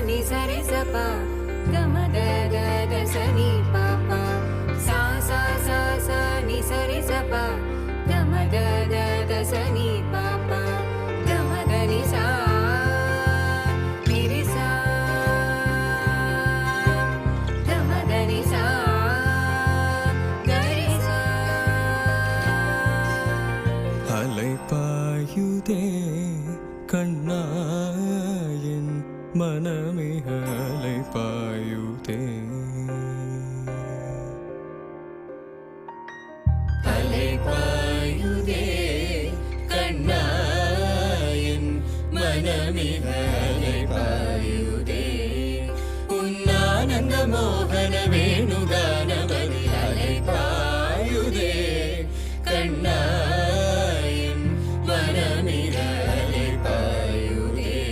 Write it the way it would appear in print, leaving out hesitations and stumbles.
ni sa re sa pa ga ma da da da sa ni pa pa sa sa sa sa ni sa re sa pa ga ma da da da sa ni pa pa ga ma da ni sa ni re sa ga ma da ni sa ga re sa அலைபாயுதே கண்ணாயின் மனமே அலைபாயுதே அலைபாயுதே கண்ணாயின் மனமே அலைபாயுதே உன்னானந்த மோகனமே